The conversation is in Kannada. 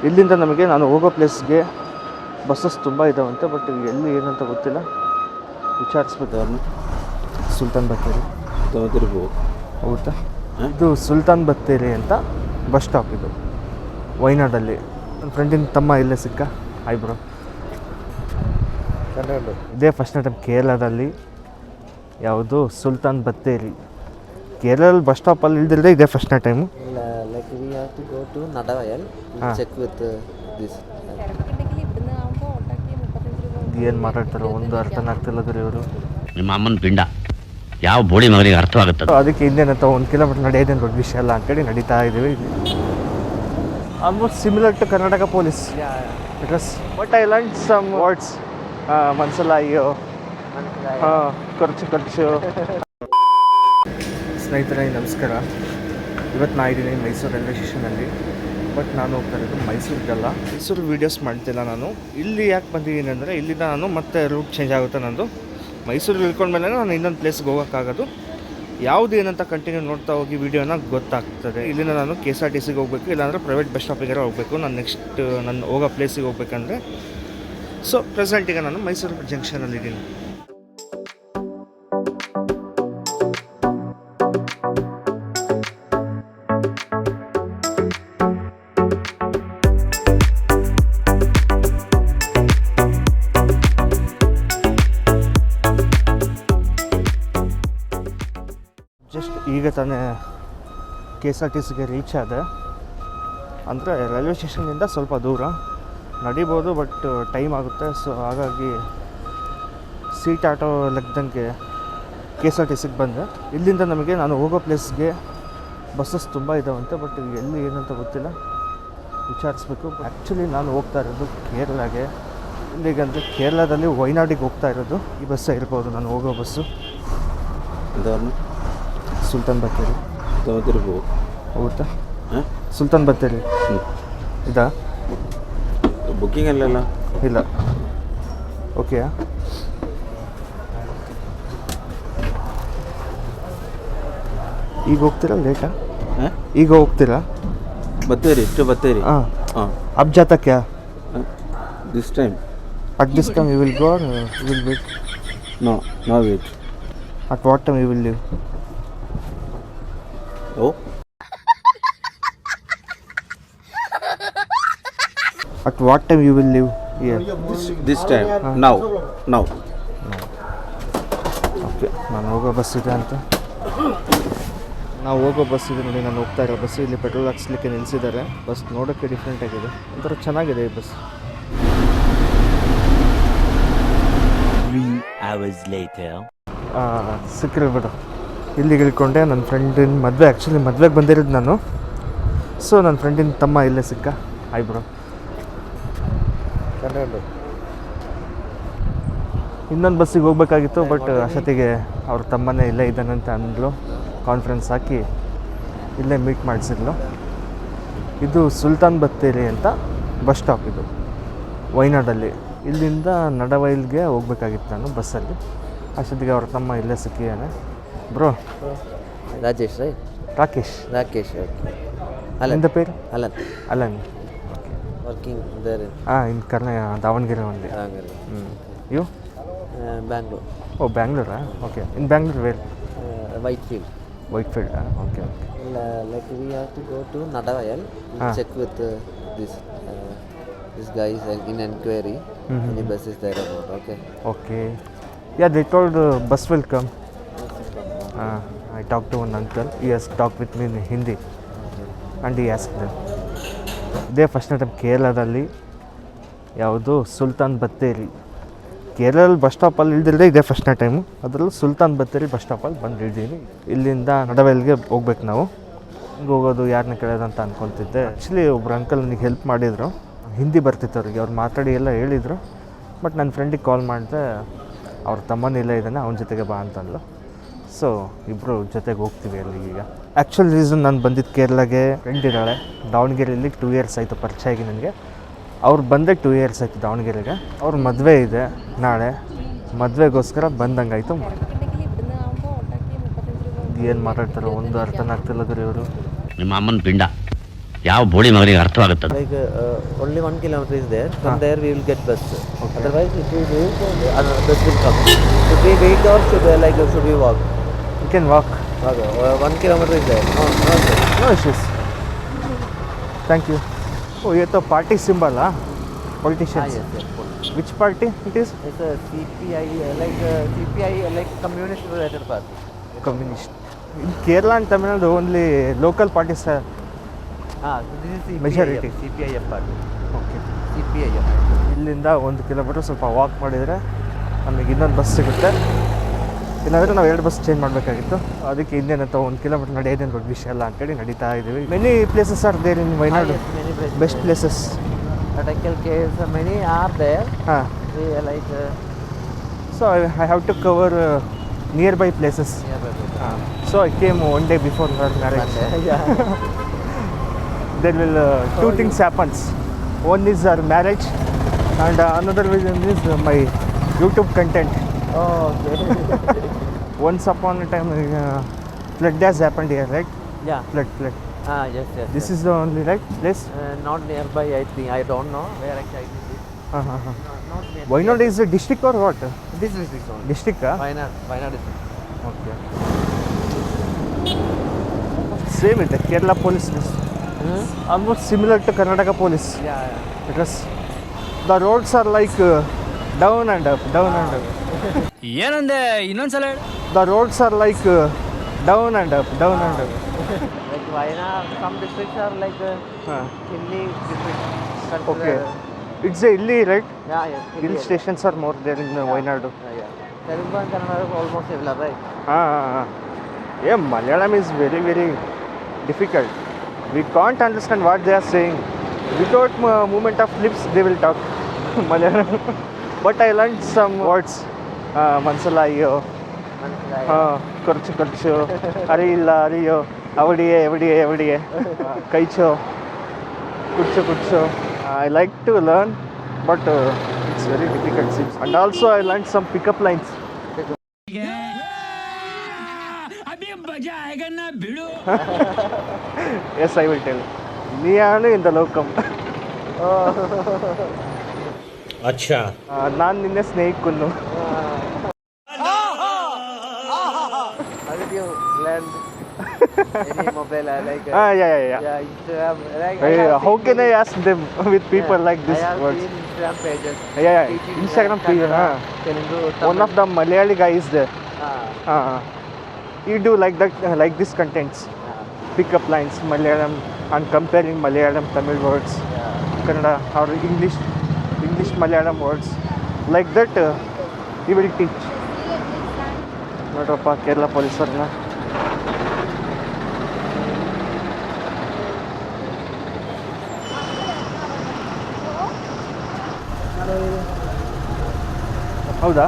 ಇಲ್ಲಿಂದ ನಮಗೆ ನಾನು ಹೋಗೋ ಪ್ಲೇಸ್ಗೆ ಬಸ್ಸಸ್ ತುಂಬ ಇದ್ದಾವಂತೆ, ಬಟ್ ಎಲ್ಲಿ ಏನಂತ ಗೊತ್ತಿಲ್ಲ, ವಿಚಾರಿಸ್ಬೇಕು ಅವ್ರನ್ನ. ಸುಲ್ತಾನ್ ಬತ್ತೇರಿ ಹೌದಾ? ಇದು ಸುಲ್ತಾನ್ ಬತ್ತೇರಿ ಅಂತ ಬಸ್ ಸ್ಟಾಪ್ ಇದು, ವೈನಾಡಲ್ಲಿ. ನನ್ನ ಫ್ರೆಂಡಿನ ತಮ್ಮ ಇಲ್ಲೇ ಸಿಕ್ಕ. Hi bro. ಇದೇ ಫಸ್ಟ್ ಟೈಮ್ ಕೇರಳದಲ್ಲಿ ಯಾವುದು ಸುಲ್ತಾನ್ ಬತ್ತೇರಿ, ಕೇರಳದಲ್ಲಿ ಬಸ್ ಸ್ಟಾಪಲ್ಲಿ ಇಲ್ದಿಲ್ಲದೆ ಇದೇ first time. Like we have to go to Nadavayal, check with this. ಏನು ಮಾತಾಡ್ತಾರೋ ಒಂದು ಅರ್ಥನ ಆಗ್ತಿಲ್ಲ ಗುರು ಇವರು. ನಿಮ್ಮ ಅಮ್ಮನ ಪಿಂಡ ಯಾವ ಬೋಳಿ ಮಗನಿಗೆ ಅರ್ಥವಾಗುತ್ತೆ. ಅದಕ್ಕೆ ಇನ್ನೇನಂತ 1 ಕಿಲೋಮೀಟರ್ ನಡೆಯೋದೇನು ದೊಡ್ಡ ವಿಷಯ ಅಲ್ಲ ಅಂತೇಳಿ ನಡೀತಾ ಇದ್ದೀವಿ. Almost similar to Karnataka police. Because but I learn some words. ಮನ್ಸಲ್ಲ ಅಯ್ಯೋ, ಖರ್ಚು. ಸ್ನೇಹಿತರೆ ನಮಸ್ಕಾರ. ಇವತ್ತು ನಾ ಇದ್ದೀನಿ ಮೈಸೂರು ರೈಲ್ವೆ ಸ್ಟೇಷನಲ್ಲಿ. ಬಟ್ ನಾನು ಹೋಗ್ತಾ ಇರೋದು ಮೈಸೂರಿಗಲ್ಲ. ಮೈಸೂರು ವೀಡಿಯೋಸ್ ಮಾಡ್ತಿಲ್ಲ ನಾನು. ಇಲ್ಲಿ ಯಾಕೆ ಬಂದಿದ್ದೀನಿ ಅಂದರೆ ಇಲ್ಲಿಂದ ನಾನು ಮತ್ತೆ ರೂಟ್ ಚೇಂಜ್ ಆಗುತ್ತೆ ನಂದು. ಮೈಸೂರಿಗೆ ಇಳ್ಕೊಂಡ್ಮೇಲೆ ನಾನು ಇನ್ನೊಂದು ಪ್ಲೇಸ್ಗೆ ಹೋಗೋಕ್ಕಾಗೋದು. ಯಾವುದು ಏನಂತ ಕಂಟಿನ್ಯೂ ನೋಡ್ತಾ ಹೋಗಿ ವೀಡಿಯೋನ ಗೊತ್ತಾಗ್ತದೆ. ಇಲ್ಲಿಂದ ನಾನು KSRTCಗೆ ಹೋಗಬೇಕು, ಇಲ್ಲಾಂದರೆ ಪ್ರೈವೇಟ್ ಬಸ್ ಸ್ಟಾಪಿಗೆ ಹೋಗಬೇಕು. ನಾನು ನೆಕ್ಸ್ಟ್ ನಾನು ಹೋಗೋ ಪ್ಲೇಸಿಗೆ ಹೋಗ್ಬೇಕಂದ್ರೆ. ಸೊ ಪ್ರೆಸೆಂಟಿಗೆ ನಾನು ಮೈಸೂರು ಜಂಕ್ಷನಲ್ಲಿದ್ದೀನಿ. ಜಸ್ಟ್ ಈಗ ತಾನೇ KSRTCಗೆ ರೀಚ್ ಆದೆ. ಅಂದರೆ ರೈಲ್ವೆ ಸ್ಟೇಷನ್ನಿಂದ ಸ್ವಲ್ಪ ದೂರ ನಡಿಬೋದು, ಬಟ್ ಟೈಮ್ ಆಗುತ್ತೆ. ಸೊ ಹಾಗಾಗಿ ಸೀಟ್ ಆಟೋ ಲೆಕ್ಕದಂಗೆ KSRTCಗೆ ಬಂದೆ. ಇಲ್ಲಿಂದ ನಮಗೆ ನಾನು ಹೋಗೋ ಪ್ಲೇಸ್ಗೆ ಬಸ್ಸಸ್ ತುಂಬ ಇದ್ದಾವಂತೆ, ಬಟ್ ಎಲ್ಲಿ ಏನಂತ ಗೊತ್ತಿಲ್ಲ, ವಿಚಾರಿಸ್ಬೇಕು. ಆ್ಯಕ್ಚುಲಿ ನಾನು ಹೋಗ್ತಾ ಇರೋದು ಕೇರಳಗೆ. ಇಲ್ಲಿಗಂದರೆ ಕೇರಳದಲ್ಲಿ ವೈನಾಡಿಗೆ ಹೋಗ್ತಾ ಇರೋದು. ಈ ಬಸ್ಸೇ ಇರ್ಬೋದು ನಾನು ಹೋಗೋ ಬಸ್ಸು. ಸುಲ್ತಾನ್ ಬತ್ತೇರಿ ಹೌದಾ? ಸುಲ್ತಾನ್ ಬತ್ತೇರಿ ಇದಾ? ಬುಕ್ಕಿಂಗ್ ಅಲ್ಲೆಲ್ಲ ಇಲ್ಲ. ಓಕೆ, ಈಗ ಹೋಗ್ತೀರಾ ಲೇಟಾ? ಈಗ ಹೋಗ್ತೀರಾ? ಬತ್ತೇರಿ ಹಾಂ. ಅಬ್ ಜಾತಾ ಕ್ಯಾ? This time at this time you will go or you will wait? No wait. At what time you will leave? Oh. At what time you will leave here? This time. Now. Okay, ನಾನು ಹೋಗೋ ಬಸ್ ಇದೆ ಅಂತ. ನಾವು ಹೋಗೋ ಬಸ್ ಇದೆ ನೋಡಿ, ನಾನು ಹೋಗ್ತಾ ಇರೋ ಬಸ್ಸು. ಇಲ್ಲಿ ಪೆಟ್ರೋಲ್ ಹಾಕ್ಸ್ಲಿಕ್ಕೆ ನಿಲ್ಲಿಸಿದ್ದಾರೆ. ಬಸ್ ನೋಡೋಕ್ಕೆ ಡಿಫ್ರೆಂಟ್ ಆಗಿದೆ, ಒಂಥರ ಚೆನ್ನಾಗಿದೆ ಈ ಬಸ್. 3 hours later. ಸಿಕ್ಕಿರಿ ಬಿಡು. ಇಲ್ಲಿಗೆ ಇಳ್ಕೊಂಡೆ. ನನ್ನ ಫ್ರೆಂಡಿನ ಮದುವೆ, ಆ್ಯಕ್ಚುಲಿ ಮದುವೆಗೆ ಬಂದಿರೋದು ನಾನು. ಸೊ ನನ್ನ ಫ್ರೆಂಡಿನ ತಮ್ಮ ಇಲ್ಲೇ ಸಿಕ್ಕ. Hi bro. ಇನ್ನೊಂದು ಬಸ್ಸಿಗೆ ಹೋಗ್ಬೇಕಾಗಿತ್ತು, ಬಟ್ ಅಷ್ಟೊತ್ತಿಗೆ ಅವ್ರ ತಮ್ಮನೇ ಇಲ್ಲೇ ಇದ್ದಾನಂತ ಅಂದ್ಲು. ಕಾನ್ಫರೆನ್ಸ್ ಹಾಕಿ ಇಲ್ಲೇ ಮೀಟ್ ಮಾಡಿಸಿದ್ಲು. ಇದು ಸುಲ್ತಾನ್ ಬತ್ತೇರಿ ಅಂತ ಬಸ್ ಸ್ಟಾಪ್ ಇದು, ವೈನಾಡಲ್ಲಿ. ಇಲ್ಲಿಂದ ನಡವೈಲ್ಗೆ ಹೋಗ್ಬೇಕಾಗಿತ್ತು ನಾನು ಬಸ್ಸಲ್ಲಿ. ಅಷ್ಟೊತ್ತಿಗೆ ಅವ್ರ ತಮ್ಮ ಇಲ್ಲೇ ಸಿಕ್ಕಿದ್ದಾನೆ. Bro Rajesh right? Rakesh. Okay. ನಿಂದ ಪೇರು? Alan. Okay. Working there? In Davanagere ಒಂದೇ. ಯು? ಬ್ಯಾಂಗ್ಳೂರ್. ಓ, ಬ್ಯಾಂಗ್ಳೂರಾ? Okay. In Bangalore where? Whitefield. Okay. Like we have to go to Nadavayal, check with this guy is in enquiry. Any bus is there about? Okay. Yeah, they told bus will come. I talked to one uncle. He has talked with me in Hindi. And he asked them. ಇದೇ ಫಸ್ಟ್ ಟೈಮ್ ಕೇರಳದಲ್ಲಿ ಯಾವುದು ಸುಲ್ತಾನ್ ಬತ್ತೇರಿ, ಕೇರಳದಲ್ಲಿ ಬಸ್ ಸ್ಟಾಪಲ್ಲಿ ಇಲ್ದಿಲ್ಲದೆ ಇದೇ ಫಸ್ಟ್ ಟೈಮು. ಅದರಲ್ಲೂ ಸುಲ್ತಾನ್ ಬತ್ತೇರಿ ಬಸ್ ಸ್ಟಾಪಲ್ಲಿ ಬಂದಿದ್ದೀನಿ. ಇಲ್ಲಿಂದ ನಡವೈಲ್ಗೆ ಹೋಗ್ಬೇಕು ನಾವು. ಹಿಂಗೆ ಹೋಗೋದು, ಯಾರನ್ನ ಕೇಳೋದಂತ ಅಂದ್ಕೊತಿದ್ದೆ. ಆ್ಯಕ್ಚುಲಿ ಒಬ್ರು ಅಂಕಲ್ ನನಗೆ ಹೆಲ್ಪ್ ಮಾಡಿದರು. ಹಿಂದಿ ಬರ್ತಿತ್ತು ಅವ್ರಿಗೆ, ಅವ್ರು ಮಾತಾಡಿ ಎಲ್ಲ ಹೇಳಿದರು. ಬಟ್ ನನ್ನ ಫ್ರೆಂಡಿಗೆ ಕಾಲ್ ಮಾಡಿದೆ, ಅವ್ರ ತಮ್ಮನೇ ಇಲ್ಲೇ ಇದ್ದಾನೆ, ಅವನ ಜೊತೆಗೆ ಬಾ ಅಂತಂದು. ಸೊ ಇಬ್ಬರು ಜೊತೆಗೆ ಹೋಗ್ತೀವಿ ಅಲ್ಲಿಗೆ. ಈಗ ಆ್ಯಕ್ಚುಲ್ ರೀಸನ್ ನಾನು ಬಂದಿದ್ದು ಕೇರಳಗೆ, ಫ್ರೆಂಡ್ ಇದ್ದಾಳೆ ದಾವಣಗೆರೆಯಲ್ಲಿ. 2 years ಆಯಿತು ಪರಿಚಯ ಆಗಿ ನನಗೆ. ಅವ್ರು ಬಂದೆ 2 years ಆಯಿತು ದಾವಣಗೆರೆಗೆ. ಅವ್ರ ಮದುವೆ ಇದೆ ನಾಳೆ, ಮದುವೆಗೋಸ್ಕರ ಬಂದಂಗಾಯಿತು. ಏನು ಮಾತಾಡ್ತಾರೋ ಒಂದು ಅರ್ಥನ ಆಗ್ತಿಲ್ಲ ಗುರು ಇವರು. ನಿಮ್ಮ ಅಮ್ಮನ ಪಿಂಡ ಯಾವ ಬೋಳಿ ಮಗನಿಗೆ ಅರ್ಥವಾಗುತ್ತದೆ? Like only 1 kilometer is there. From there we will get bus. Otherwise, if we wait, another bus will come. Should we wait or should we walk? You can walk. Okay. 1 kilometer is there. No, sir. No issues. Thank you. Oh, ये तो पार्टी सिंबल हाँ? Politicians. Yes, yes. Which party it is? It's a CPI, CPI, like communist related party. Communist. In Kerala and Tamil Nadu only local parties are. This is CPIM. Majority. CPIM party. Okay. CPIM. ಇಲ್ಲಿಂದ 1 ಕಿಲೋಮೀಟ್ರ್ ಸ್ವಲ್ಪ ವಾಕ್ ಮಾಡಿದರೆ ನಮಗೆ ಇನ್ನೊಂದು ಬಸ್ ಸಿಗುತ್ತೆ. ಇಲ್ಲಾಂದರೆ ನಾವು 2 ಬಸ್ ಚೇಂಜ್ ಮಾಡಬೇಕಾಗಿತ್ತು. ಅದಕ್ಕೆ ಇನ್ನೇನಂತ 1 ಕಿಲೋಮೀಟ್ರ್ ನಡೆಯೋದೇನು ದೊಡ್ಡ ವಿಷಯ ಅಲ್ಲ ಅಂತೇಳಿ ನಡೀತಾ ಇದ್ದೀವಿ. Many places are there in Wayanad. Yes, many places. Best places. Attackal caves, many are there. ಹಾಂ. We like so I have to cover nearby places. nearby places. So I came 1 day before her marriage. Yeah. There will two things happens. One is our marriage and another reason is my YouTube content. Oh, okay. Once upon a time flood has happened here, right? Yeah. Flood. Yes, yes. This yes. is the only right place. Not nearby, I think. I don't know where exactly it is. Not nearby. Wayanad is a district or what? This district only. District? Wayanad is. Okay. Same it, Kerala police. Almost similar to Karnataka police. Yeah. Because the roads are like down and up. ಏನಂದೆ ಇನ್ನೊಂದ್ಸಲ ಹೇಳು. The roads are like down and up. Like Wayanad, some districts are like hilly districts. Okay. It's a hilly, right? Yeah, yes. Hill area. stations are more there in Wayanad. Yeah. Telugu and Kannada are almost similar, right? Yeah, Malayalam is very, very difficult. We can't understand what they are saying. Without movement of lips, they will talk Malayalam. But I learned some words. Mansalayo, Korchu, Ariyo, Avadiye, Kaicho, Kucho. I like to learn, but it's very difficult. And also I learned some pickup lines. Yes, I will tell. Niyanu in the locum. ಅಚ್ಚಾ. ನಾನು ನಿನ್ನೆ ಸ್ನೇಹಿತನು. How did you learn any mobile? Yeah. Instagram. Like, How can I ask them with people like this I have words? seen Instagram pages. Yeah. Teaching Instagram page. Kannada, Telugu, One of the Malayali guy is there. Ah, You do like that, like this contents, pickup lines, Malayalam, and comparing Malayalam Tamil words, Kannada or English Malayalam words. Like that, he will teach. ನೋಡ್ರಪ್ಪ ಕೇರಳ ಪೊಲೀಸರನ್ನ. ಹೌದಾ?